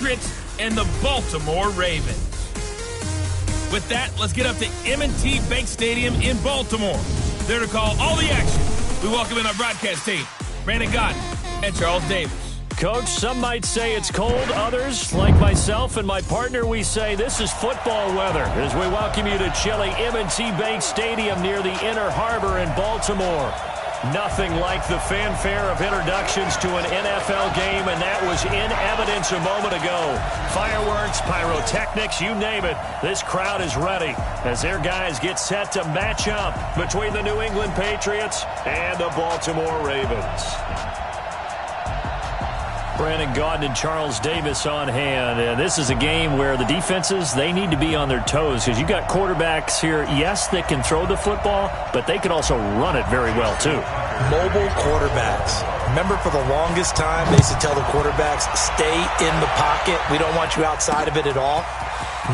Patriots and the Baltimore Ravens. With that, let's get up to M&T Bank Stadium in Baltimore. There to call all the action, we welcome in our broadcast team, Brandon Gaudin and Charles Davis. Coach, some might say it's cold. Others, like myself and my partner, we say this is football weather as we welcome you to chilly M&T Bank Stadium near the Inner Harbor in Baltimore. Nothing like the fanfare of introductions to an NFL game, and that was in evidence a moment ago. Fireworks, pyrotechnics, you name it. This crowd is ready as their guys get set to match up between the New England Patriots and the Baltimore Ravens. Brandon Gaudin and Charles Davis on hand. And this is a game where the defenses, they need to be on their toes because you got quarterbacks here, yes, that can throw the football, but they can also run it very well, too. Mobile quarterbacks. Remember, for the longest time, they used to tell the quarterbacks, stay in the pocket. We don't want you outside of it at all.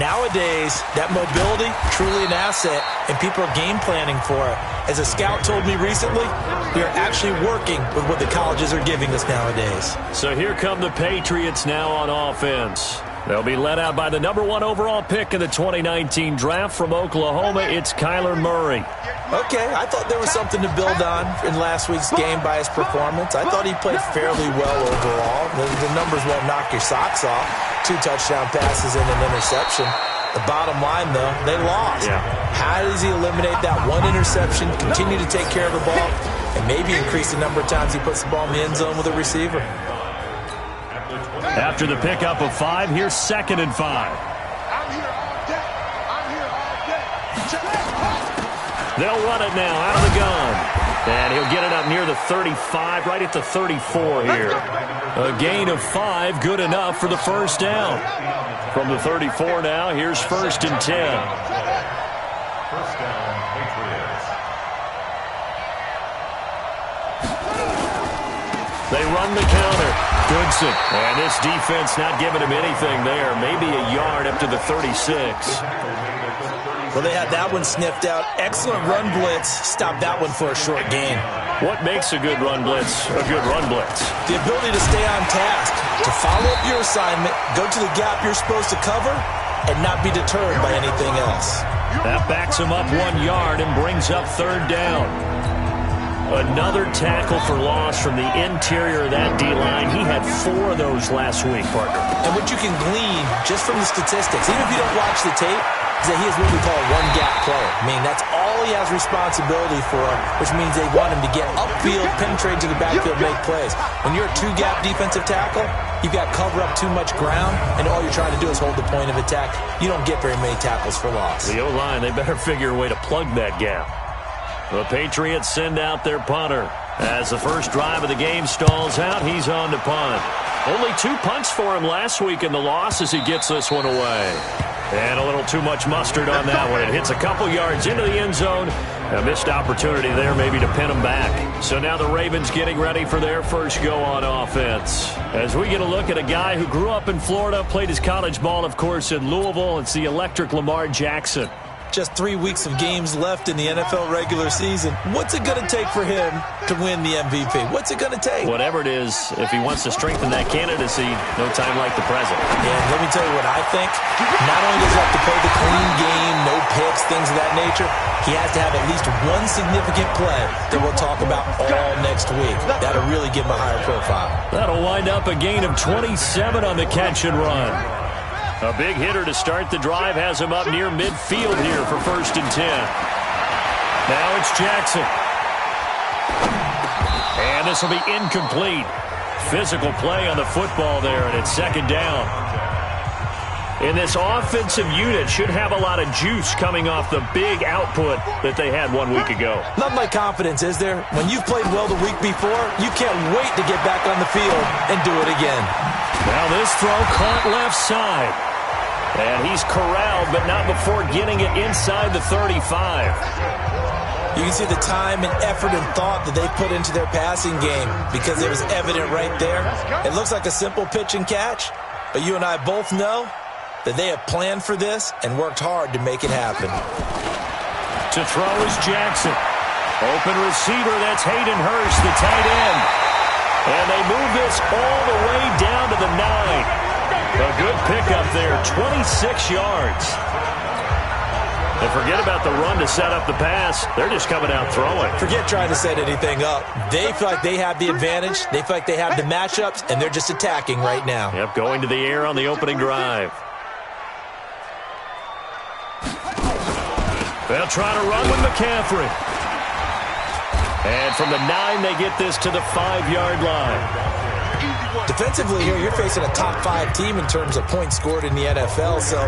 Nowadays, that mobility, truly an asset, and people are game planning for it. As a scout told me recently, we are actually working with what the colleges are giving us nowadays. So here come the Patriots now on offense. They'll be led out by the #1 overall pick in the 2019 draft from Oklahoma. It's Kyler Murray. Okay, I thought there was something to build on in last week's game by his performance. I thought he played fairly well overall. The numbers won't knock your socks off. 2 touchdown passes and an interception. The bottom line, though, they lost. Yeah. How does he eliminate that one interception, continue to take care of the ball, and maybe increase the number of times he puts the ball in the end zone with a receiver? After the pickup of 5, here's 2nd and 5. They'll run it now out of the gun. And he'll get it up near the 35, right at the 34 here. A gain of 5, good enough for the first down. From the 34 now, here's 1st and 10. First down, Patriots. They run the counter. Goodson. And this defense not giving him anything there. Maybe a yard up to the 36. Well, they had that one sniffed out. Excellent run blitz. Stopped that one for a short gain. What makes a good run blitz a good run blitz? The ability to stay on task, to follow up your assignment, go to the gap you're supposed to cover, and not be deterred by anything else. That backs him up 1 yard and brings up 3rd down. Another tackle for loss from the interior of that D-line. He had 4 of those last week, partner. And what you can glean just from the statistics, even if you don't watch the tape, is that he is what we call a one-gap player. I mean, that's all he has responsibility for, which means they want him to get upfield, penetrate to the backfield, make plays. When you're a 2-gap defensive tackle, you've got cover up too much ground, and all you're trying to do is hold the point of attack. You don't get very many tackles for loss. The O-line, they better figure a way to plug that gap. The Patriots send out their punter. As the first drive of the game stalls out, he's on to punt. Only 2 punts for him last week in the loss as he gets this one away. And a little too much mustard on that one. It hits a couple yards into the end zone. A missed opportunity there maybe to pin him back. So now the Ravens getting ready for their first go on offense. As we get a look at a guy who grew up in Florida, played his college ball, of course, in Louisville. It's the electric Lamar Jackson. Just 3 weeks of games left in the NFL regular season. What's it going to take for him to win the MVP? What's it going to take? Whatever it is, if he wants to strengthen that candidacy, no time like the present. And let me tell you what I think. Not only does he have to play the clean game, no picks, things of that nature, he has to have at least one significant play that we'll talk about all next week. That'll really give him a higher profile. That'll wind up a gain of 27 on the catch and run. A big hitter to start the drive has him up near midfield here for 1st and 10. Now it's Jackson. And this will be incomplete. Physical play on the football there, and it's 2nd down. And this offensive unit should have a lot of juice coming off the big output that they had 1 week ago. Nothing like confidence, is there? When you've played well the week before, you can't wait to get back on the field and do it again. Now this throw caught left side. And he's corralled, but not before getting it inside the 35. You can see the time and effort and thought that they put into their passing game because it was evident right there. It looks like a simple pitch and catch, but you and I both know that they have planned for this and worked hard to make it happen. To throw is Jackson. Open receiver, that's Hayden Hurst, the tight end. And they move this all the way down to the 9. A good pickup there, 26 yards. And forget about the run to set up the pass. They're just coming out throwing. Forget trying to set anything up. They feel like they have the advantage. They feel like they have the matchups, and they're just attacking right now. Yep, going to the air on the opening drive. They'll try to run with McCaffrey. And from the 9, they get this to the 5-yard line. Defensively here, you're facing a top 5 team in terms of points scored in the NFL. So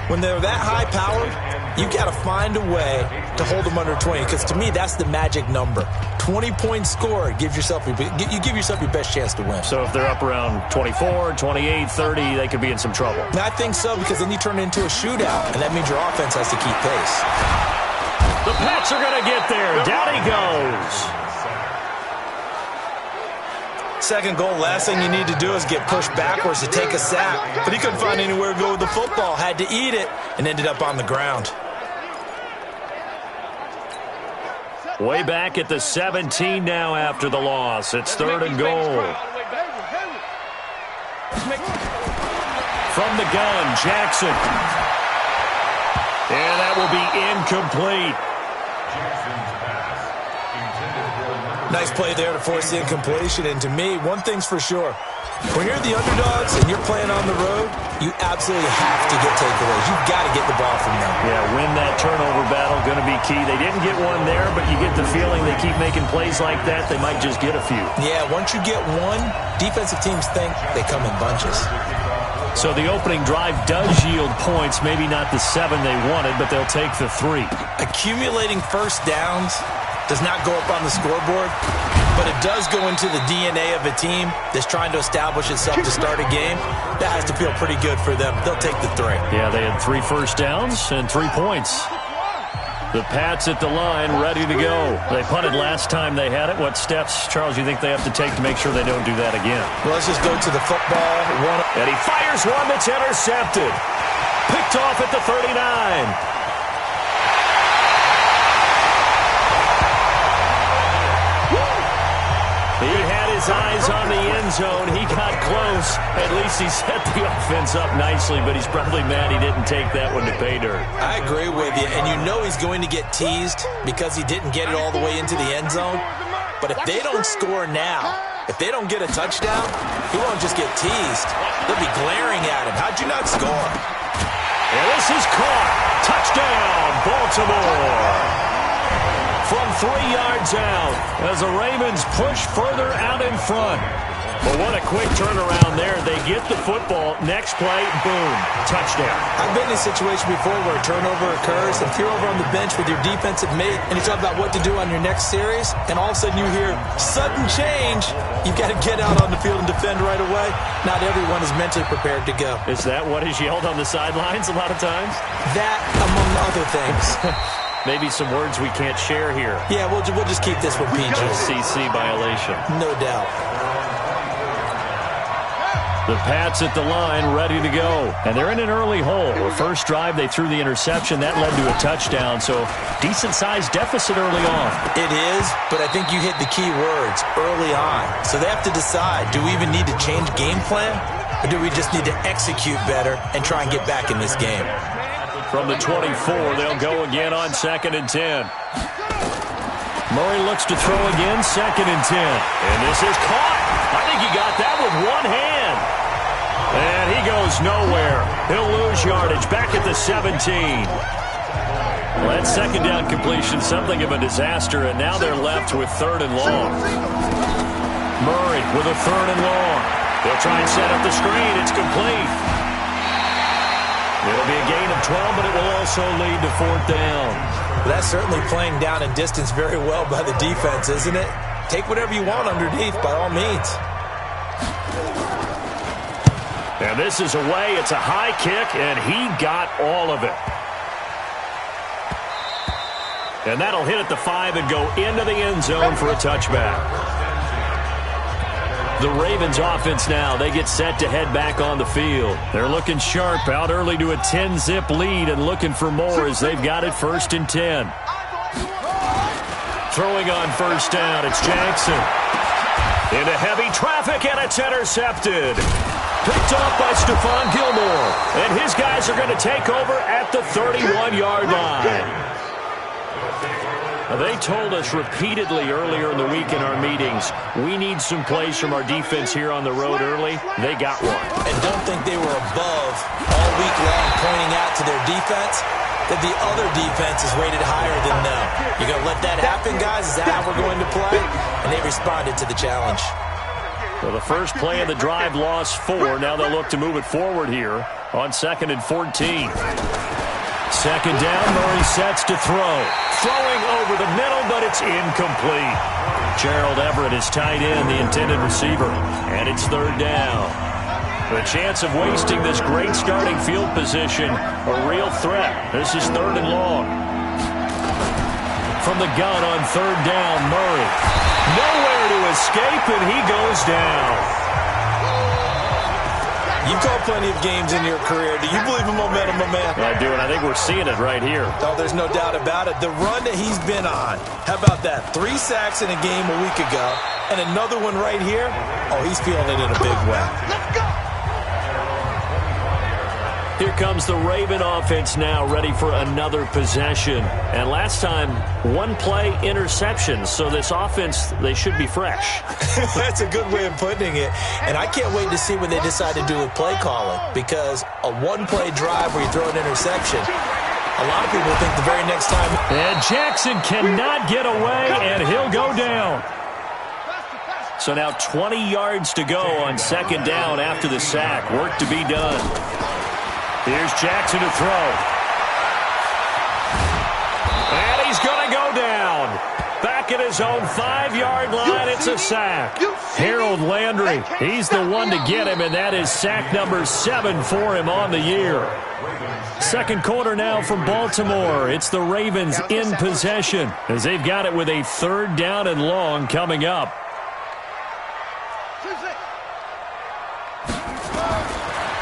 when they're that high powered, you got to find a way to hold them under 20. Because to me, that's the magic number. 20 points scored, you give yourself your best chance to win. So if they're up around 24, 28, 30, they could be in some trouble. And I think so, because then you turn it into a shootout, and that means your offense has to keep pace. The Pats are going to get there. Down he goes. Second goal, last thing you need to do is get pushed backwards to take a sack. But he couldn't find anywhere to go with the football. Had to eat it and ended up on the ground. Way back at the 17 now after the loss. It's 3rd and goal. From the gun, Jackson. And that will be incomplete. Nice play there to force the incompletion. And to me, one thing's for sure. When you're the underdogs and you're playing on the road, you absolutely have to get takeaways. You've got to get the ball from them. Yeah, win that turnover battle, going to be key. They didn't get one there, but you get the feeling they keep making plays like that, they might just get a few. Yeah, once you get one, defensive teams think they come in bunches. So the opening drive does yield points, maybe not the 7 they wanted, but they'll take the 3. Accumulating first downs does not go up on the scoreboard, but it does go into the DNA of a team that's trying to establish itself to start a game. That has to feel pretty good for them. They'll take the 3. Yeah, they had 3 first downs and 3 points. The Pats at the line, ready to go. They punted last time they had it. What steps, Charles, you think they have to take to make sure they don't do that again? Well, let's just go to the football. And he fires one that's intercepted. Picked off at the 39. He had his eyes on the end zone. He got close. At least he set the offense up nicely, but he's probably mad he didn't take that one to pay dirt. I agree with you, and you know he's going to get teased because he didn't get it all the way into the end zone. But if they don't score now, if they don't get a touchdown, he won't just get teased. They'll be glaring at him. How'd you not score? And this is caught. Touchdown, Baltimore. From 3 yards out as the Ravens push further out in front. But what a quick turnaround there. They get the football. Next play, boom, touchdown. I've been in a situation before where a turnover occurs, and if you're over on the bench with your defensive mate and you talk about what to do on your next series, and all of a sudden you hear sudden change, you've got to get out on the field and defend right away. Not everyone is mentally prepared to go. Is that what is yelled on the sidelines a lot of times? That, among other things. Maybe some words we can't share here. Yeah, we'll just keep this one PG. CC violation. No doubt. The Pats at the line, ready to go. And they're in an early hole. The first drive, they threw the interception. That led to a touchdown, so decent-sized deficit early on. It is, but I think you hit the key words, early on. So they have to decide, do we even need to change game plan, or do we just need to execute better and try and get back in this game? From the 24, they'll go again on 2nd and 10. Murray looks to throw again, 2nd and 10. And this is caught. I think he got that with one hand. And he goes nowhere. He'll lose yardage back at the 17. Well, that second down completion, something of a disaster, and now they're left with 3rd and long. Murray with a 3rd and long. They'll try and set up the screen. It's complete. It'll be a gain of 12, but it will also lead to 4th down. That's certainly playing down in distance very well by the defense, isn't it? Take whatever you want underneath, by all means. And this is away. It's a high kick, and he got all of it. And that'll hit at the 5 and go into the end zone for a touchback. The Ravens offense now, they get set to head back on the field. They're looking sharp, out early to a 10-zip lead and looking for more as they've got it 1st and 10. Throwing on 1st down, it's Jackson. Into heavy traffic, and it's intercepted. Picked off by Stephon Gilmore. And his guys are going to take over at the 31-yard line. They told us repeatedly earlier in the week in our meetings, we need some plays from our defense here on the road early. They got one. And don't think they were above all week long pointing out to their defense that the other defense is rated higher than them. You're going to let that happen, guys? Is that how we're going to play? And they responded to the challenge. Well, the first play of the drive lost 4. Now they'll look to move it forward here on 2nd and 14. Second down, Murray sets to throw. Throwing over the middle, but it's incomplete. Gerald Everett is tight end, the intended receiver. And it's 3rd down. The chance of wasting this great starting field position, a real threat. This is 3rd and long. From the gun on 3rd down, Murray. Nowhere to escape, and he goes down. You've called plenty of games in your career. Do you believe in momentum, my man? I do, and I think we're seeing it right here. Oh, there's no doubt about it. The run that he's been on, how about that? 3 sacks in a game a week ago, and another one right here. Oh, he's feeling it in a big way. Let's go! Here comes the Raven offense now, ready for another possession. And last time, 1 play interception. So this offense, they should be fresh. That's a good way of putting it. And I can't wait to see what they decide to do with play calling. Because a 1-play drive where you throw an interception, a lot of people think the very next time. And Jackson cannot get away, and he'll go down. So now 20 yards to go on 2nd down after the sack. Work to be done. Here's Jackson to throw. And he's going to go down. Back at his own 5-yard line, it's a sack. Harold Landry, he's the one to get him, and that is sack number 7 for him on the year. Second quarter now from Baltimore. It's the Ravens in possession as they've got it with a 3rd down and long coming up.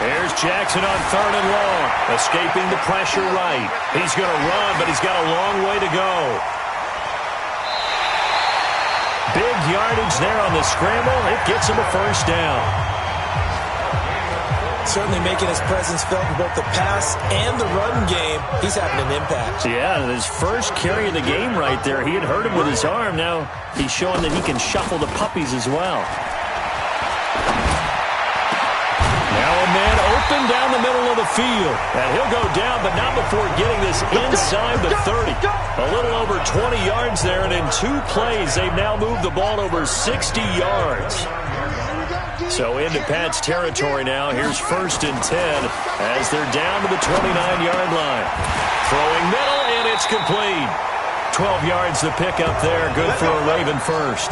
There's Jackson on 3rd and long, escaping the pressure right. He's going to run, but he's got a long way to go. Big yardage there on the scramble. It gets him a 1st down. Certainly making his presence felt in both the pass and the run game. He's having an impact. Yeah, his first carry of the game right there. He had hurt him with his arm. Now he's showing that he can shuffle the puppies as well. Now a man open down the middle of the field. And he'll go down, but not before getting this inside the 30. A little over 20 yards there, and in 2 plays, they've now moved the ball over 60 yards. So into Pat's territory now. Here's 1st and 10 as they're down to the 29-yard line. Throwing middle, and it's complete. 12 yards the pickup there. Good for a Raven first.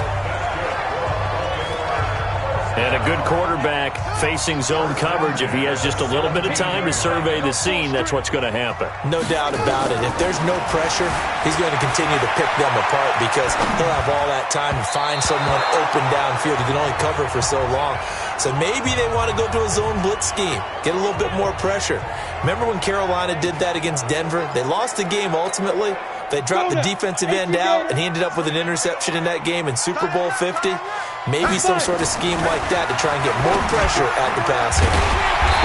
And a good quarterback facing zone coverage. If he has just a little bit of time to survey the scene, that's what's going to happen. No doubt about it. If there's no pressure, he's going to continue to pick them apart because he'll have all that time to find someone open downfield. He can only cover for so long. So maybe they want to go to a zone blitz scheme, get a little bit more pressure. Remember when Carolina did that against Denver? They lost the game ultimately. They dropped the defensive end out, and he ended up with an interception in that game in Super Bowl 50. Maybe some sort of scheme like that to try and get more pressure at the passing.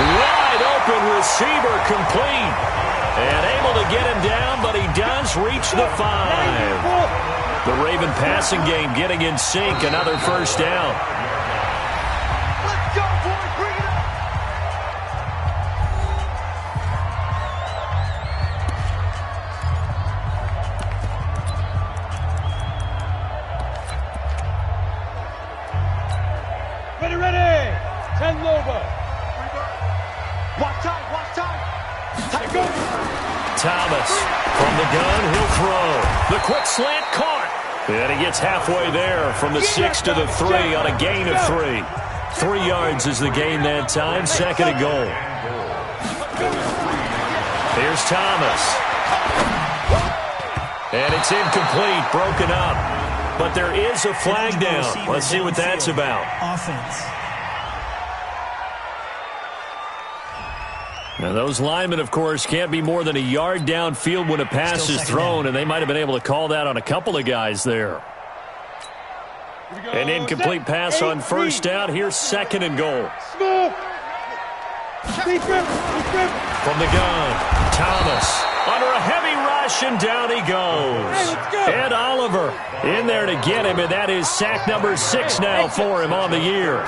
Wide open receiver complete. And able to get him down, but he does reach the 5. The Raven passing game getting in sync. Another 1st down. Let's go, boys. Bring it up. Ready. 10 Lobo. Watch time. Take over. Thomas from the gun, he'll throw. The quick slant caught. And he gets halfway there from the 6 to the 3 on a gain of 3. 3 yards is the gain that time. 2nd and goal. Here's Thomas. And it's incomplete, broken up. But there is a flag down. Let's see what that's about. Offense. Now, those linemen, of course, can't be more than a yard downfield when a pass is thrown, and they might have been able to call that on a couple of guys there. An incomplete pass on 1st down. Here's 2nd and goal. From the gun, Thomas under a heavy rush, and down he goes. Ed Oliver in there to get him, and that is sack number 6 now for him on the year.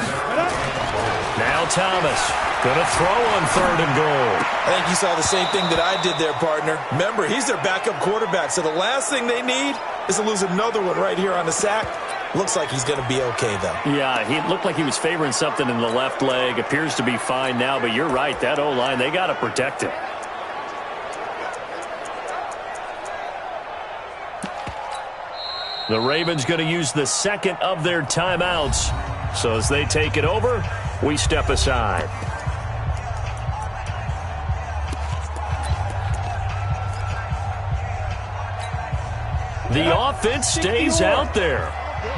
Now Thomas going to throw on 3rd and goal. I think you saw the same thing that I did there, partner. Remember, he's their backup quarterback, so the last thing they need is to lose another one right here on the sack. Looks like he's going to be okay, though. Yeah, he looked like he was favoring something in the left leg. Appears to be fine now, but you're right. That O-line, they got to protect him. The Ravens going to use the second of their timeouts. So as they take it over, we step aside. The offense stays out there.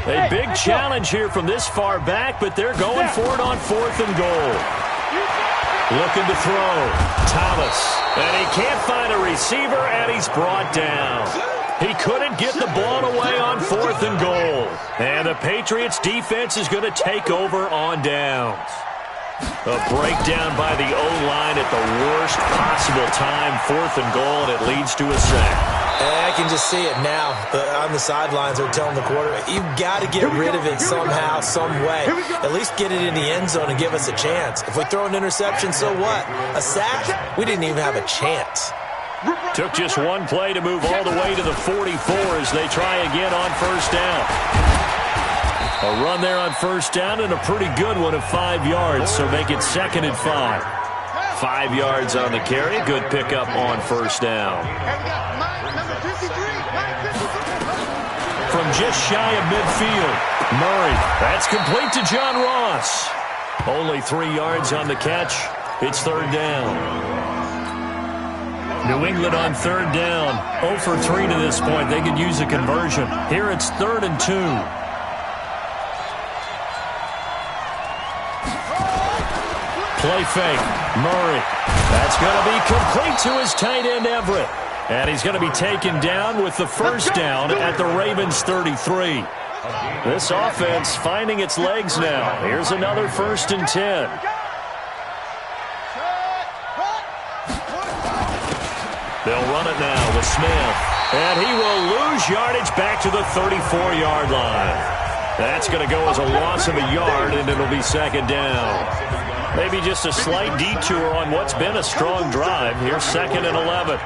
A big challenge here from this far back, but they're going for it on 4th and goal. Looking to throw. Thomas. And he can't find a receiver, and he's brought down. He couldn't get the ball away on 4th and goal. And the Patriots defense is going to take over on downs. A breakdown by the O-line at the worst possible time. 4th and goal, and it leads to a sack. I can just see it now. On the sidelines, they're telling the quarterback, you've got to get rid of it somehow, some way. At least get it in the end zone and give us a chance. If we throw an interception, so what? A sack? We didn't even have a chance. Took just one play to move all the way to the 44 as they try again on 1st down. A run there on 1st down and a pretty good one of 5 yards, so make it 2nd and 5. 5 yards on the carry. Good pickup on 1st down. From just shy of midfield, Murray. That's complete to John Ross. Only 3 yards on the catch. It's 3rd down. New England on 3rd down. 0 for 3 to this point. They could use a conversion. Here it's 3rd and 2. Play fake. Murray. That's going to be complete to his tight end, Everett. And he's going to be taken down with the 1st down at the Ravens 33. This offense finding its legs now. Here's another 1st and 10. They'll run it now with Smith. And he will lose yardage back to the 34-yard line. That's going to go as a loss of a yard, and it'll be 2nd down. Maybe just a slight detour on what's been a strong drive. Here's 2nd and 11.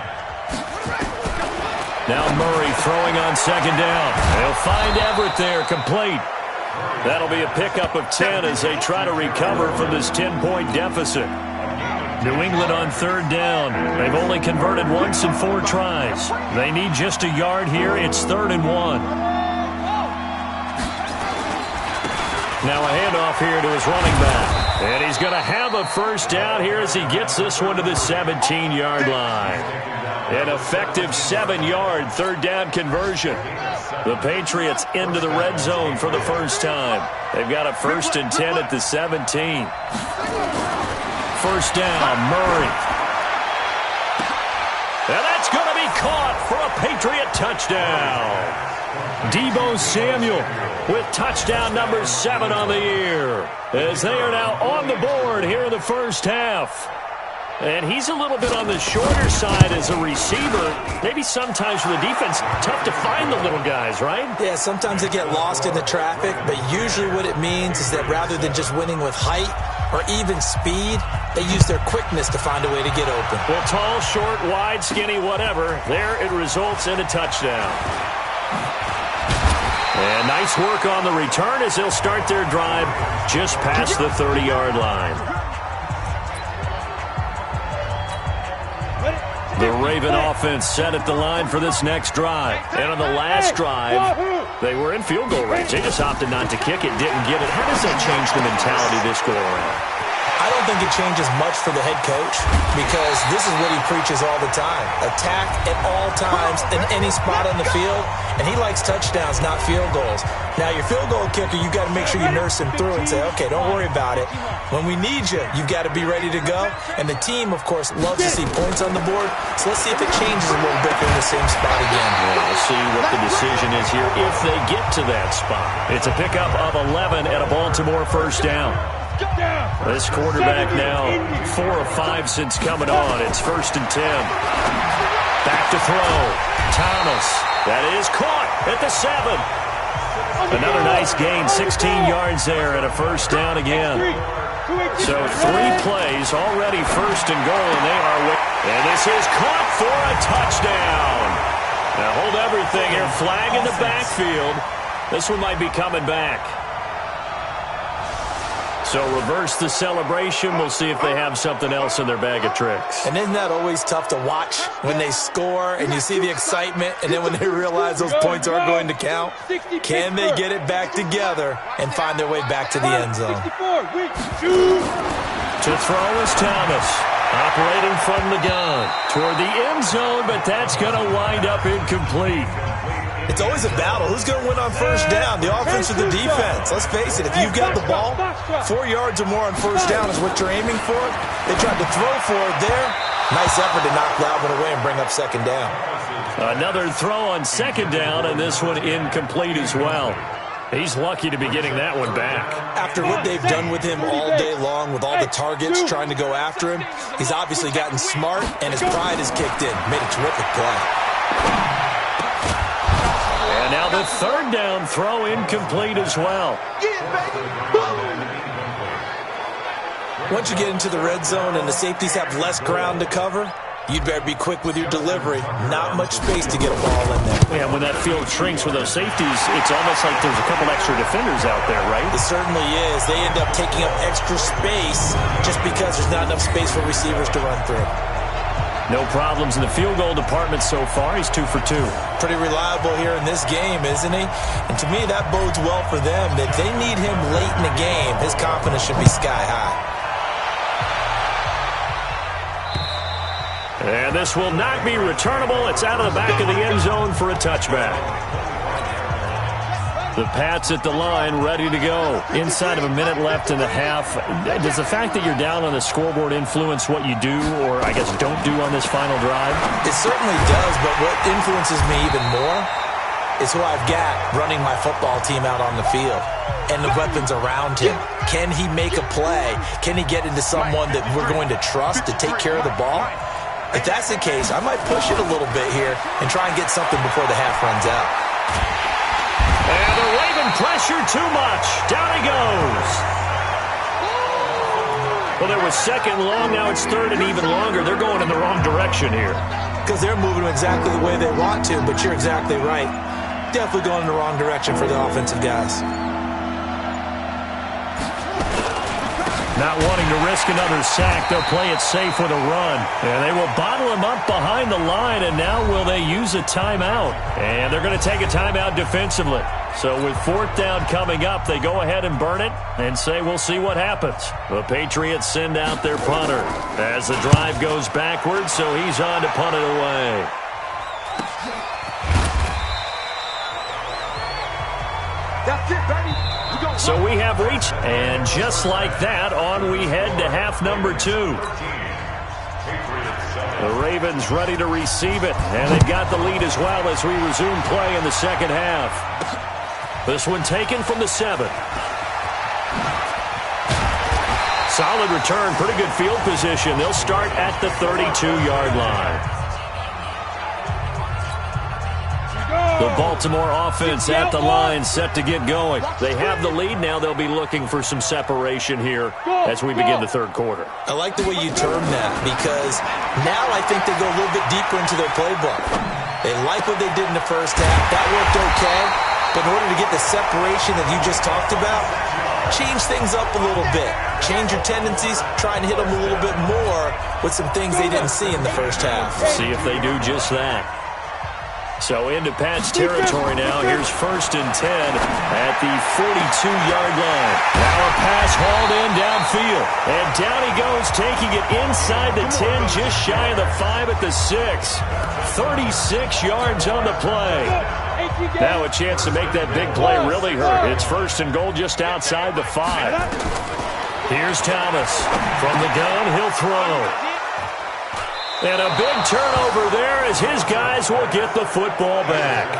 Now Murray throwing on 2nd down. They'll find Everett there, complete. That'll be a pickup of 10 as they try to recover from this 10-point deficit. New England on 3rd down. They've only converted once in 4 tries. They need just a yard here. It's 3rd and 1. Now a handoff here to his running back. And he's going to have a 1st down here as he gets this one to the 17-yard line. An effective 7-yard 3rd down conversion. The Patriots into the red zone for the first time. They've got a 1st and 10 at the 17. 1st down, Murray. And that's going to be caught for a Patriot touchdown. Deebo Samuel with touchdown number 7 on the year, as they are now on the board here in the first half. And he's a little bit on the shorter side as a receiver. Maybe sometimes for the defense, tough to find the little guys, right? Yeah, sometimes they get lost in the traffic, but usually what it means is that rather than just winning with height or even speed, they use their quickness to find a way to get open. Well, tall, short, wide, skinny, whatever, there it results in a touchdown. And nice work on the return as they'll start their drive just past the 30-yard line. The Raven offense set at the line for this next drive. And on the last drive, they were in field goal range. They just opted not to kick it, didn't get it. How does that change the mentality this go around? I don't think it changes much for the head coach because this is what he preaches all the time. Attack at all times in any spot on the field, and he likes touchdowns, not field goals. Now, your field goal kicker, you've got to make sure you nurse him through and say, okay, don't worry about it. When we need you, you've got to be ready to go. And the team, of course, loves to see points on the board, so let's see if it changes a little bit in the same spot again. We'll see what the decision is here if they get to that spot. It's a pickup of 11 at a Baltimore 1st down. This quarterback now 4 of 5 since coming on. It's 1st and 10. Back to throw. Thomas. That is caught at the 7. Another nice gain, 16 yards there and a first down again. So 3 plays, already 1st and goal, and they are with. And this is caught for a touchdown. Now hold everything here. Flag in the backfield. This one might be coming back. So reverse the celebration. We'll see if they have something else in their bag of tricks. And isn't that always tough to watch when they score and you see the excitement, and then when they realize those points aren't going to count? Can they get it back together and find their way back to the end zone? To throw is Thomas, operating from the gun toward the end zone, but that's going to wind up incomplete. It's always a battle. Who's going to win on first down, the offense or the defense? Let's face it, if you've got the ball, 4 yards or more on first down is what you're aiming for. They tried to throw for it there. Nice effort to knock that one away and bring up second down. Another throw on second down, and this one incomplete as well. He's lucky to be getting that one back. After what they've done with him all day long, with all the targets trying to go after him, he's obviously gotten smart, and his pride has kicked in. Made a terrific play. And now the 3rd down throw incomplete as well. Once you get into the red zone and the safeties have less ground to cover, you'd better be quick with your delivery. Not much space to get a ball in there. Yeah, when that field shrinks with those safeties, it's almost like there's a couple extra defenders out there, right? It certainly is. They end up taking up extra space just because there's not enough space for receivers to run through. No problems in the field goal department so far. He's 2 for 2. Pretty reliable here in this game, isn't he? And to me, that bodes well for them. If they need him late in the game, his confidence should be sky high. And this will not be returnable. It's out of the back of the end zone for a touchback. The Pats at the line, ready to go. Inside of a minute left in the half. Does the fact that you're down on the scoreboard influence what you do, or I guess don't do on this final drive? It certainly does, but what influences me even more is who I've got running my football team out on the field and the weapons around him. Can he make a play? Can he get into someone that we're going to trust to take care of the ball? If that's the case, I might push it a little bit here and try and get something before the half runs out. And the Raven pressure too much. Down he goes. Well, there was 2nd long. Now it's 3rd and even longer. They're going in the wrong direction here. Because they're moving exactly the way they want to, but you're exactly right. Definitely going in the wrong direction for the offensive guys. Not wanting to risk another sack, they'll play it safe with a run. And they will bottle him up behind the line, and now will they use a timeout? And they're going to take a timeout defensively. So with 4th down coming up, they go ahead and burn it and say we'll see what happens. The Patriots send out their punter as the drive goes backwards, so he's on to punt it away. That's it, baby. So we have reached, and just like that, on we head to half number 2. The Ravens ready to receive it, and they've got the lead as well as we resume play in the second half. This one taken from the 7. Solid return, pretty good field position. They'll start at the 32-yard line. The Baltimore offense at the line, set to get going. They have the lead now. They'll be looking for some separation here as we begin the 3rd quarter. I like the way you term that, because now I think they go a little bit deeper into their playbook. They like what they did in the first half. That worked okay. But in order to get the separation that you just talked about, change things up a little bit. Change your tendencies. Try and hit them a little bit more with some things they didn't see in the first half. See if they do just that. So into Pat's territory now. Here's 1st and 10 at the 42-yard line. Now a pass hauled in downfield. And down he goes, taking it inside the 10, just shy of the 5 at the 6. 36 yards on the play. Now a chance to make that big play really hurt. It's 1st and goal just outside the 5. Here's Thomas. From the gun, he'll throw. And a big turnover there as his guys will get the football back.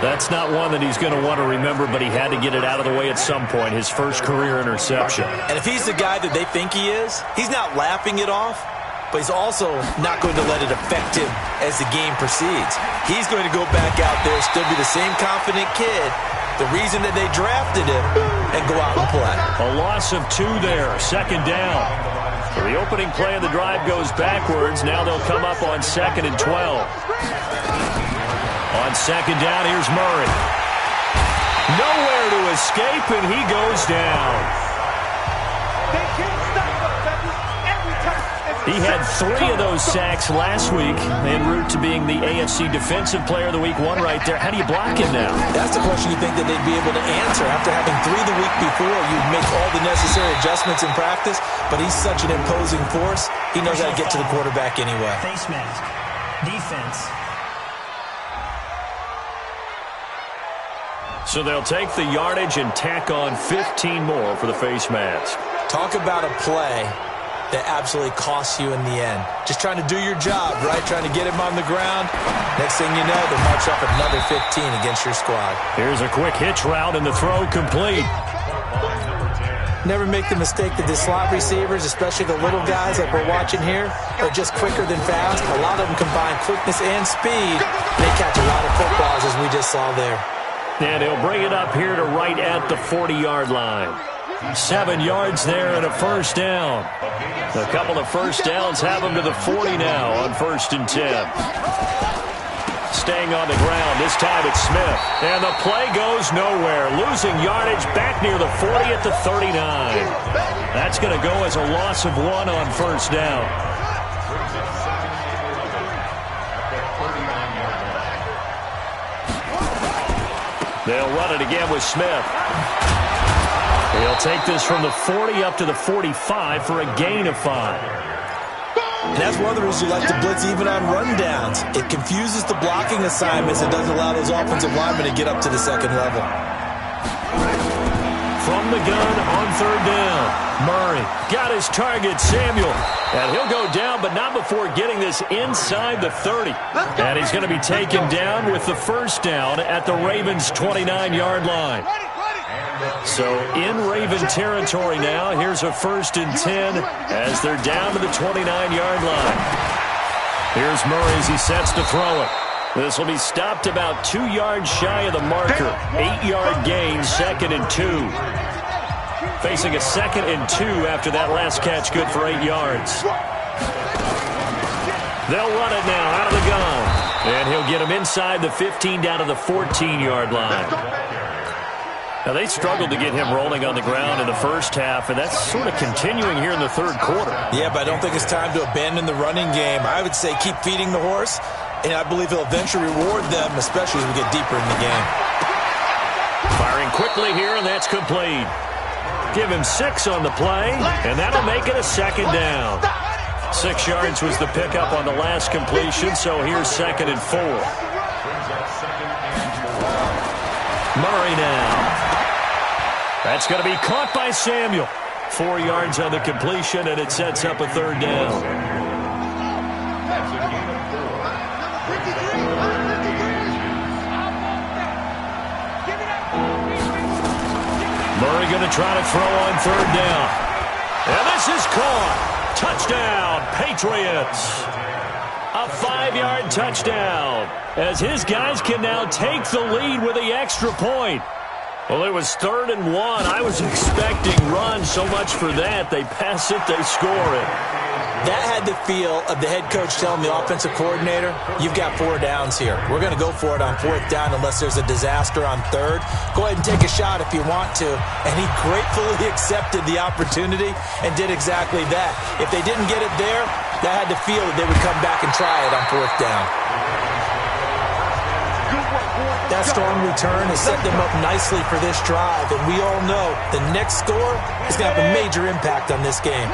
That's not one that he's going to want to remember, but he had to get it out of the way at some point, his first career interception. And if he's the guy that they think he is, he's not laughing it off, but he's also not going to let it affect him as the game proceeds. He's going to go back out there, still be the same confident kid, the reason that they drafted him, and go out and play. A loss of 2 there, second down. So the opening play of the drive goes backwards. Now they'll come up on 2nd and 12. On second down, here's Murray. Nowhere to escape, and he goes down. They can't stop us, baby. Every time. He had 3 of those sacks last week, en route to being the AFC Defensive Player of the Week 1 right there. How do you block him now? That's the question you think that they'd be able to answer. After having 3 the week before, you make all the necessary adjustments in practice, but he's such an imposing force, he knows how to get to the quarterback anyway. Face mask. Defense. So they'll take the yardage and tack on 15 more for the face mask. Talk about a play that absolutely costs you in the end. Just trying to do your job, right? Trying to get him on the ground. Next thing you know, they'll march off another 15 against your squad. Here's a quick hitch route, and the throw complete. Never make the mistake that the slot receivers, especially the little guys like we're watching here, are just quicker than fast. A lot of them combine quickness and speed. They catch a lot of footballs, as we just saw there. And he'll bring it up here to right at the 40-yard line. 7 yards there and a first down. A couple of first downs have him to the 40 now on 1st and 10. Staying on the ground, this time it's Smith. And the play goes nowhere. Losing yardage back near the 40 at the 39. That's going to go as a loss of 1 on first down. They'll run it again with Smith. He'll take this from the 40 up to the 45 for a gain of 5. And that's one of the reasons you like to blitz even on rundowns. It confuses the blocking assignments and doesn't allow those offensive linemen to get up to the second level. From the gun on 3rd down. Murray got his target, Samuel. And he'll go down, but not before getting this inside the 30. And he's going to be taken down with the first down at the Ravens' 29-yard line. So in Raven territory now, here's a 1st and 10 as they're down to the 29-yard line. Here's Murray as he sets to throw it. This will be stopped about 2 yards shy of the marker. 8-yard gain, 2nd and 2. Facing a 2nd and 2 after that last catch, good for 8 yards. They'll run it now out of the gun. And he'll get him inside the 15 down to the 14-yard line. Now, they struggled to get him rolling on the ground in the first half, and that's sort of continuing here in the 3rd quarter. Yeah, but I don't think it's time to abandon the running game. I would say keep feeding the horse, and I believe he'll eventually reward them, especially as we get deeper in the game. Firing quickly here, and that's complete. Give him 6 on the play, and that'll make it a 2nd down. 6 yards was the pickup on the last completion, so here's 2nd and 4. Murray now. That's going to be caught by Samuel. 4 yards on the completion, and it sets up a 3rd down. Murray going to try to throw on 3rd down. And this is caught. Touchdown, Patriots. A 5-yard touchdown as his guys can now take the lead with the extra point. Well, it was 3rd and 1. I was expecting run, so much for that. They pass it, they score it. That had the feel of the head coach telling the offensive coordinator, you've got 4 downs here. We're going to go for it on 4th down unless there's a disaster on 3rd. Go ahead and take a shot if you want to. And he gratefully accepted the opportunity and did exactly that. If they didn't get it there, that had the feel that they would come back and try it on 4th down. That strong return has set them up nicely for this drive, and we all know the next score is going to have a major impact on this game.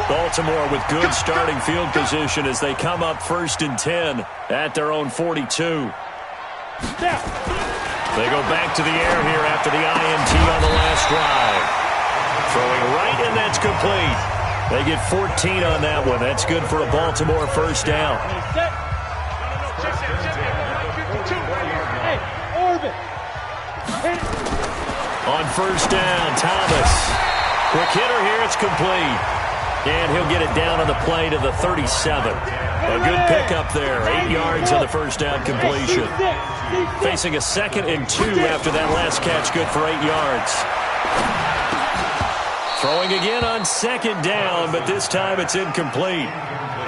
Baltimore with good starting field position as they come up 1st and 10 at their own 42. They go back to the air here after the INT on the last drive. Throwing right, and that's complete. They get 14 on that one. That's good for a Baltimore first down. Hey, Orvin, On first down, Thomas. Quick hitter here, it's complete. And he'll get it down on the play to the 37. A good pickup there. 8 yards on the first down completion. Facing a 2nd and 2 after that last catch, good for 8 yards. Throwing again on 2nd down, but this time it's incomplete.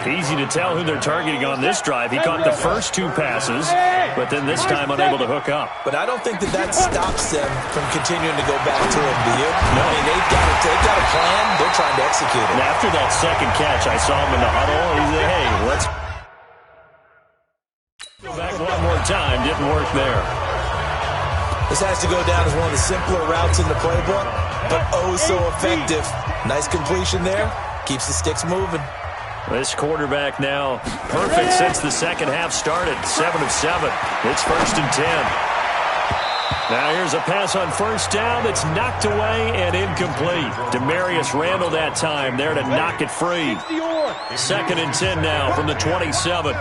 Easy to tell who they're targeting on this drive. He caught the first 2 passes, but then this time unable to hook up. But I don't think that stops them from continuing to go back to him, do you? No. I mean, they've got a plan. They're trying to execute it. And after that second catch, I saw him in the huddle. He said, hey, let's go back one more time. Didn't work there. This has to go down as one of the simpler routes in the playbook, but oh so effective. Nice completion there. Keeps the sticks moving. This quarterback now perfect since the second half started. 7 of 7. It's 1st and 10. Now here's a pass on first down that's knocked away and incomplete. Demarius Randall that time there to knock it free. 2nd and 10 now from the 27.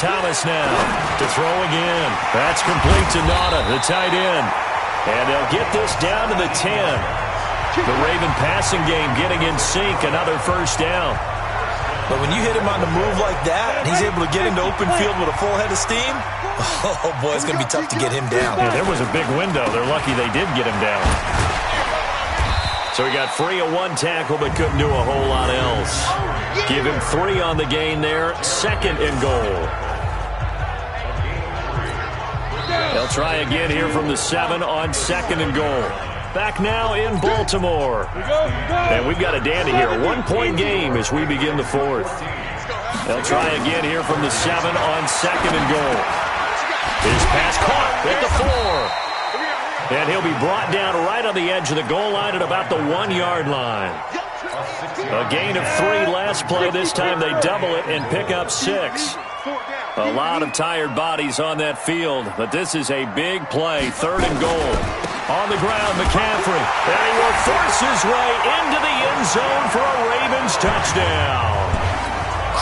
Thomas now to throw again. That's complete to Nauta, the tight end. And they'll get this down to the 10. The Raven passing game getting in sync, another first down. But when you hit him on the move like that, and he's able to get into open field with a full head of steam, oh boy, it's going to be tough to get him down. Yeah, there was a big window. They're lucky they did get him down. So he got free of 1 tackle, but couldn't do a whole lot else. Give him 3 on the gain there, 2nd and goal. They'll try again here from the 7 on 2nd and goal. Back now in Baltimore. And we've got a dandy here. A 1-point game as we begin the 4th. They'll try again here from the 7 on 2nd and goal. His pass caught at the 4. And he'll be brought down right on the edge of the goal line at about the 1-yard line. A gain of 3 last play. This time they double it and pick up 6. A lot of tired bodies on that field, but this is a big play. 3rd and goal. On the ground, McCaffrey. And he will force his way into the end zone for a Ravens touchdown.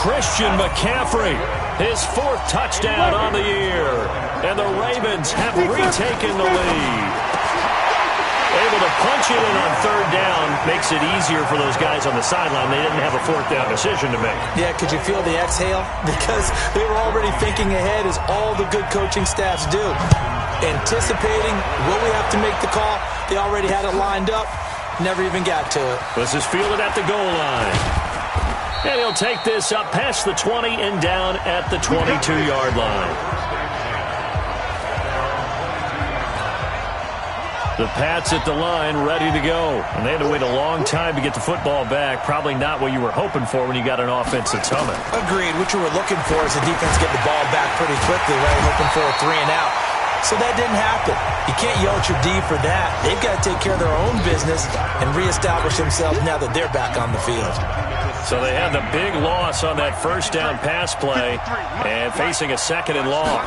Christian McCaffrey, his 4th touchdown on the year. And the Ravens have retaken the lead. Able to punch it in on 3rd down makes it easier for those guys on the sideline. They didn't have a 4th down decision to make. Yeah, could you feel the exhale? Because they were already thinking ahead, as all the good coaching staffs do. Anticipating, will we have to make the call? They already had it lined up. Never even got to it. This is fielded at the goal line. And he'll take this up past the 20 and down at the 22-yard line. The Pats at the line, ready to go. And they had to wait a long time to get the football back. Probably not what you were hoping for when you got an offense that's humming. Agreed. What you were looking for is the defense get the ball back pretty quickly, right? Hoping for a 3 and out. So that didn't happen. You can't yell at your D for that. They've got to take care of their own business and reestablish themselves now that they're back on the field. So they had the big loss on that first down pass play and facing a 2nd and long.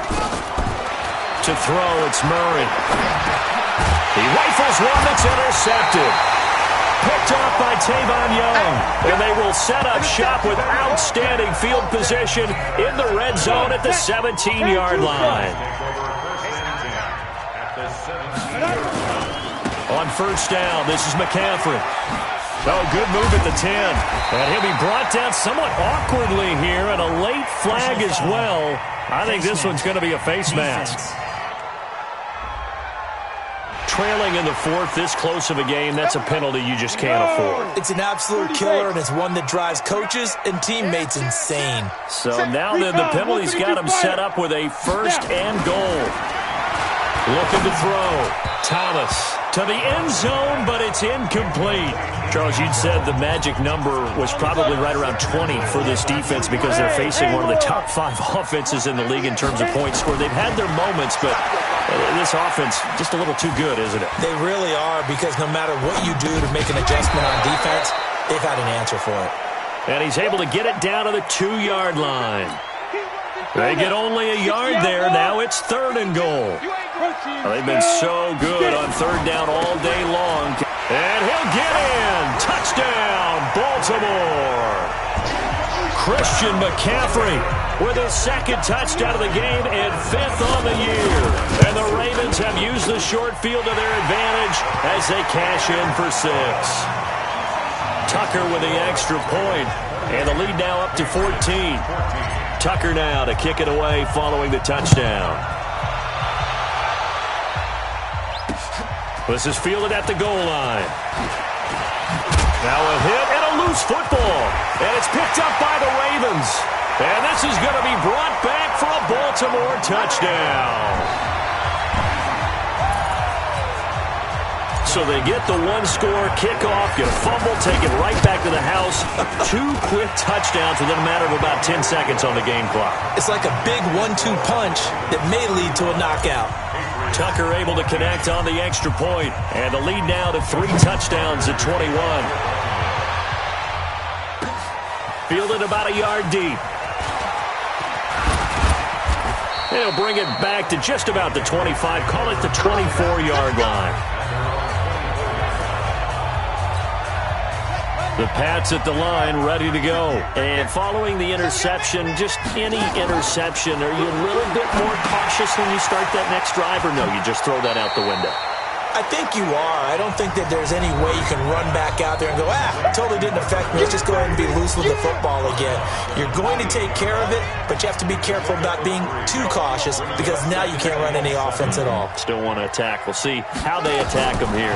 To throw, it's Murray. He rifles one that's intercepted. Picked up by Tavon Young. And they will set up shop with outstanding field position in the red zone at the 17-yard line. On first down, this is McCaffrey. Oh, good move at the 10. And he'll be brought down somewhat awkwardly here, and a late flag as well. I think this one's going to be a face mask. Trailing in the 4th, this close of a game, that's a penalty you just can't afford. It's an absolute killer, and it's one that drives coaches and teammates insane. So now then, the penalty's got him set up with a 1st and goal. Looking to throw. Thomas to the end zone, but it's incomplete. Charles, you'd said the magic number was probably right around 20 for this defense because they're facing one of the top 5 offenses in the league in terms of points scored. They've had their moments, but this offense just a little too good, isn't it? They really are, because no matter what you do to make an adjustment on defense, they've had an answer for it. And he's able to get it down to the 2-yard line. They get only a yard there. Now it's 3rd and goal. Well, they've been so good on 3rd down all day long. And he'll get in. Touchdown, Baltimore. Christian McCaffrey with his second touchdown of the game and 5th on the year. And the Ravens have used the short field to their advantage as they cash in for 6. Tucker with the extra point, and the lead now up to 14. Tucker now to kick it away following the touchdown. This is fielded at the goal line. Now a hit and a loose football. And it's picked up by the Ravens. And this is going to be brought back for a Baltimore touchdown. So they get the one-score kickoff, get a fumble, take it right back to the house. 2 quick touchdowns within a matter of about 10 seconds on the game clock. It's like a big 1-2 punch that may lead to a knockout. Tucker able to connect on the extra point, and the lead now to 3 touchdowns at 21. Fielded about a yard deep. They'll bring it back to just about the 25, call it the 24-yard line. The Pats at the line, ready to go. And following the interception, just any interception, are you a little bit more cautious when you start that next drive, or no, you just throw that out the window? I think you are. I don't think that there's any way you can run back out there and go, totally didn't affect me. Let's just go ahead and be loose with the football again. You're going to take care of it, but you have to be careful about being too cautious because now you can't run any offense at all. Still want to attack. We'll see how they attack them here.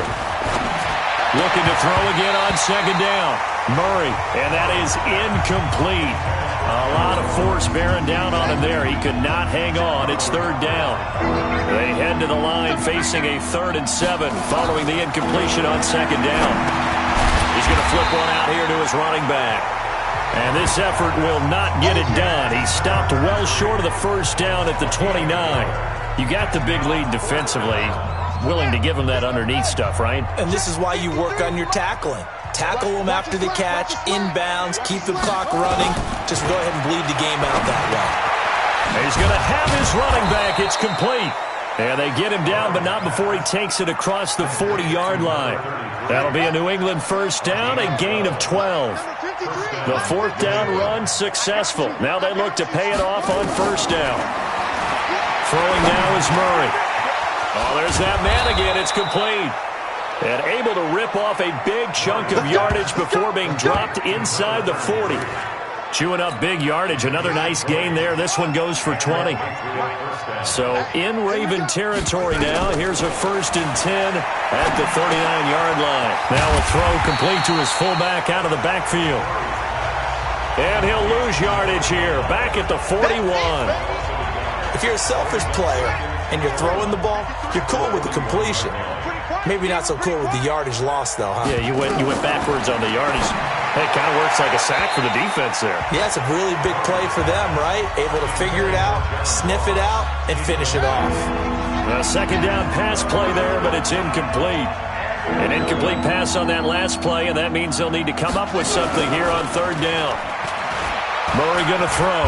Looking to throw again on second down. Murray, and that is incomplete. A lot of force bearing down on him there. He could not hang on. It's 3rd down. They head to the line facing a 3rd and 7 following the incompletion on second down. He's going to flip one out here to his running back. And this effort will not get it done. He stopped well short of the first down at the 29. You got the big lead defensively. Willing to give him that underneath stuff, right? And this is why you work on your tackling. Tackle them after the catch, inbounds, keep the clock running. Just go ahead and bleed the game out that way. He's going to have his running back. It's complete. And they get him down, but not before he takes it across the 40-yard line. That'll be a New England first down, a gain of 12. The 4th down run successful. Now they look to pay it off on first down. Throwing now is Murray. Oh, there's that man again. It's complete. And able to rip off a big chunk of yardage before being dropped inside the 40. Chewing up big yardage. Another nice gain there. This one goes for 20. So in Raven territory now. Here's a 1st and 10 at the 39-yard line. Now a throw complete to his fullback out of the backfield. And he'll lose yardage here. Back at the 41. If you're a selfish player and you're throwing the ball, you're cool with the completion. Maybe not so cool with the yardage loss, though, huh? Yeah, you went backwards on the yardage. Hey, it kind of works like a sack for the defense there. Yeah, it's a really big play for them, right? Able to figure it out, sniff it out, and finish it off. A second down pass play there, but it's incomplete. An incomplete pass on that last play, and that means they'll need to come up with something here on 3rd down. Murray going to throw.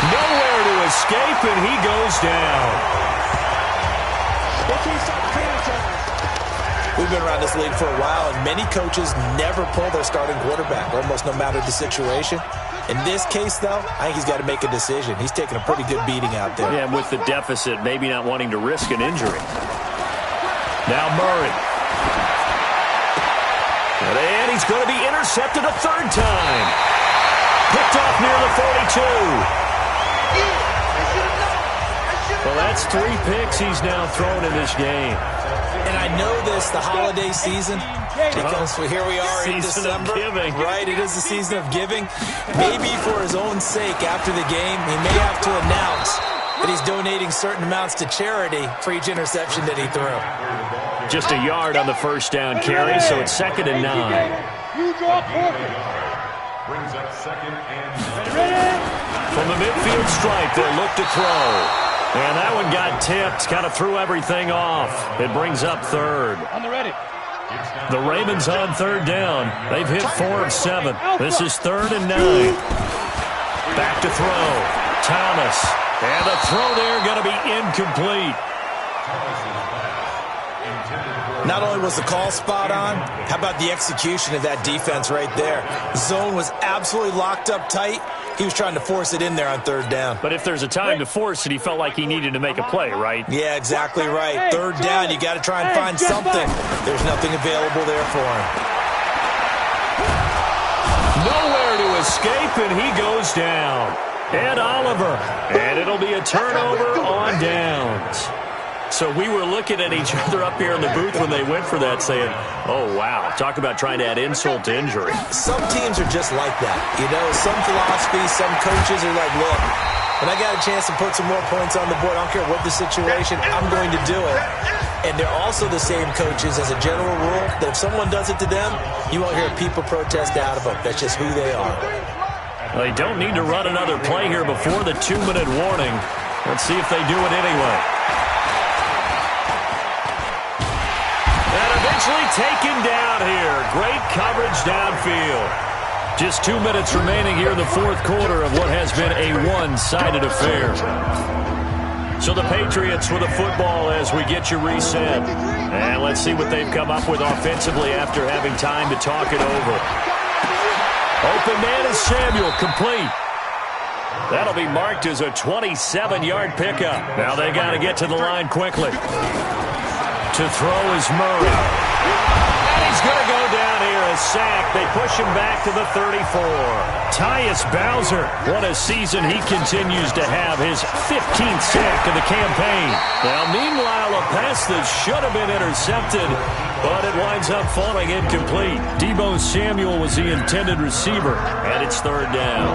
Nowhere to escape, and he goes down. We've been around this league for a while, and many coaches never pull their starting quarterback, almost no matter the situation. In this case, though, I think he's got to make a decision. He's taking a pretty good beating out there. Yeah, with the deficit, maybe not wanting to risk an injury. Now Murray. And he's going to be intercepted a 3rd time. Picked off near the 42. Well, that's 3 picks he's now thrown in this game. And I know this, the holiday season, because here we are in December. Of giving. Right, it is the season of giving. Maybe for his own sake after the game, he may have to announce that he's donating certain amounts to charity for each interception that he threw. Just a yard on the first down carry, so it's 2nd and 9. Brings up 2nd and 9. From the midfield stripe, they'll look to throw. And that one got tipped, kind of threw everything off. It brings up 3rd. On the ready. The Ravens on 3rd down. They've hit 4 of 7. This is 3rd and 9. Back to throw. Thomas. And the throw there going to be incomplete. Not only was the call spot on, how about the execution of that defense right there? Zone was absolutely locked up tight. He was trying to force it in there on third down. But if there's a time to force it, he felt like he needed to make a play, right? Yeah, exactly right. Third down, you got to try and find something. There's nothing available there for him. Nowhere to escape, and he goes down. Ed Oliver, and it'll be a turnover on downs. So we were looking at each other up here in the booth when they went for that saying, oh, wow, talk about trying to add insult to injury. Some teams are just like that. You know, some philosophies, some coaches are like, look, when I got a chance to put some more points on the board, I don't care what the situation, I'm going to do it. And they're also the same coaches as a general rule that if someone does it to them, you won't hear people protest out of them. That's just who they are. Well, they don't need to run another play here before the 2-minute warning. Let's see if they do it anyway. Eventually taken down here. Great coverage downfield. Just 2 minutes remaining here in the fourth quarter of what has been a one-sided affair. So the Patriots with the football as we get you reset. And let's see what they've come up with offensively after having time to talk it over. Open man is Samuel, complete. That'll be marked as a 27-yard pickup. Now they got to get to the line quickly. To throw is Murray. And he's going to go down here, a sack. They push him back to the 34. Tyus Bowser, what a season he continues to have, his 15th sack of the campaign. Now, meanwhile, a pass that should have been intercepted, but it winds up falling incomplete. Deebo Samuel was the intended receiver, and it's third down.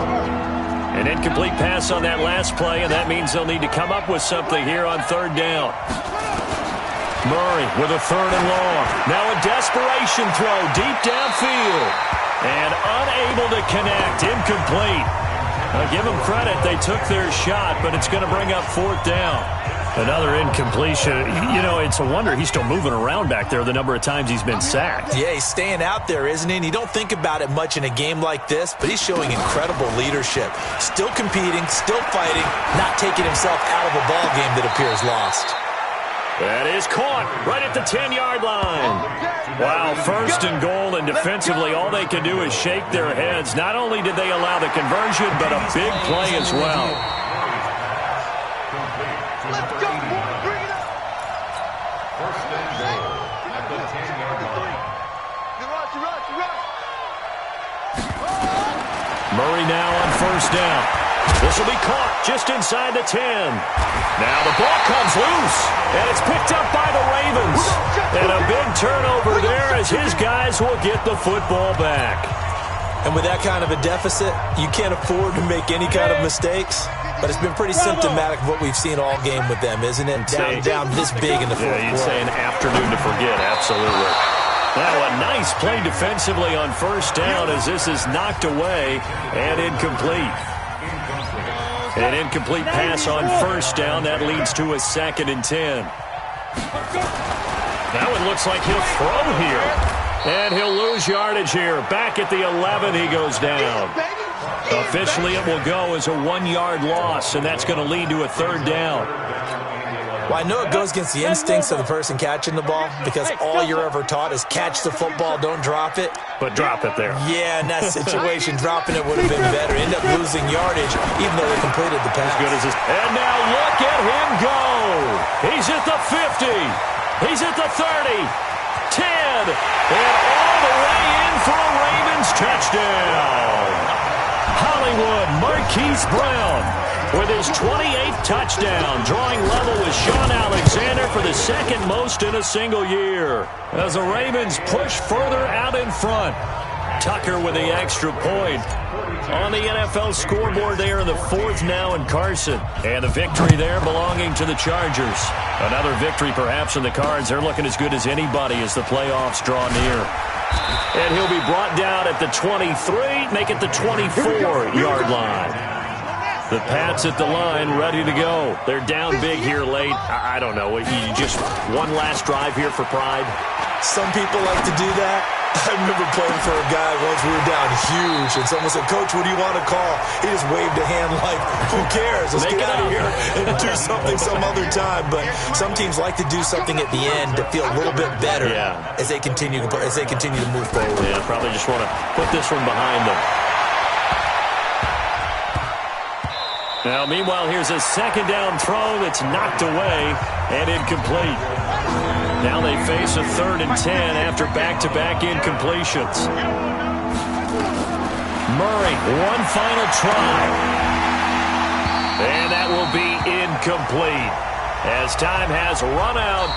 An incomplete pass on that last play, and that means they'll need to come up with something here on third down. Murray with a third and long. Now a desperation throw deep downfield. And unable to connect. Incomplete. Now give them credit. They took their shot, but it's going to bring up fourth down. Another incompletion. You know, it's a wonder he's still moving around back there the number of times he's been sacked. Yeah, he's staying out there, isn't he? And you don't think about it much in a game like this, but he's showing incredible leadership. Still competing, still fighting, not taking himself out of a ball game that appears lost. That is caught right at the 10-yard line. Wow, first and goal, and defensively all they can do is shake their heads. Not only did they allow the conversion, but a big play as well. Let's go, boy. Bring it up. First and goal at the 10-yard line. Murray now on first down. This will be caught just inside the 10. Now the ball comes loose, and it's picked up by the Ravens. And a big turnover there as his guys will get the football back. And with that kind of a deficit, you can't afford to make any kind of mistakes. But it's been pretty symptomatic of what we've seen all game with them, isn't it? Down this big in the fourth quarter. You'd say an afternoon to forget, absolutely. Now a nice play defensively on first down as this is knocked away and incomplete. An incomplete pass on first down. That leads to a 2nd and 10. That one looks like he'll throw here. And he'll lose yardage here. Back at the 11, he goes down. Officially, it will go as a 1-yard loss, and that's going to lead to a third down. Well, I know it goes against the instincts of the person catching the ball because all you're ever taught is catch the football, don't drop it. But drop it there. Yeah, in that situation, dropping it would have been better. End up losing yardage, even though they completed the pass. As good as this. And now look at him go. He's at the 50. He's at the 30. 10. And all the way in for a Ravens touchdown. Hollywood Marquise Brown with his 28th touchdown, drawing level with Sean Alexander for the second most in a single year. As the Ravens push further out in front. Tucker with the extra point. On the NFL scoreboard there in the 4th now in Carson. And a victory there belonging to the Chargers. Another victory perhaps in the cards. They're looking as good as anybody as the playoffs draw near. And he'll be brought down at the 23, make it the 24-yard line. The Pats at the line, ready to go. They're down big here late. I don't know. You just one last drive here for pride? Some people like to do that. I remember playing for a guy once. We were down huge, and someone said, "Coach, what do you want to call?" He just waved a hand like, "Who cares? Let's get out of here and do something some other time." But some teams like to do something at the end to feel a little bit better as they continue to move forward. Yeah, probably just want to put this one behind them. Now, meanwhile, here's a second down throw that's knocked away and incomplete. Now they face a 3rd and 10 after back-to-back incompletions. Murray, one final try. And that will be incomplete, as time has run out